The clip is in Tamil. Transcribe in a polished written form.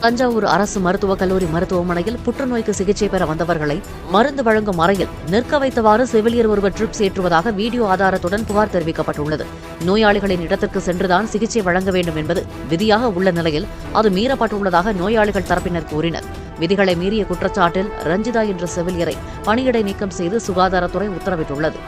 தஞ்சாவூர் அரசு மருத்துவக் கல்லூரி மருத்துவமனையில் புற்றுநோய்க்கு சிகிச்சை பெற வந்தவர்களை மருந்து வழங்கும் அறையில் நிற்க வைத்தவாறு செவிலியர் ஒருவர் ட்ரிப்ஸ் ஏற்றுவதாக வீடியோ ஆதாரத்துடன் புகார் தெரிவிக்கப்பட்டுள்ளது. நோயாளிகளின் இடத்திற்கு சென்றுதான் சிகிச்சை வழங்க வேண்டும் என்பது விதியாக உள்ள நிலையில் அது மீறப்பட்டுள்ளதாக நோயாளிகள் தரப்பினர் கூறினர். விதிகளை மீறிய குற்றச்சாட்டில் ரஞ்சிதா என்ற செவிலியரை பணியிடை நீக்கம் செய்து சுகாதாரத்துறை உத்தரவிட்டுள்ளது.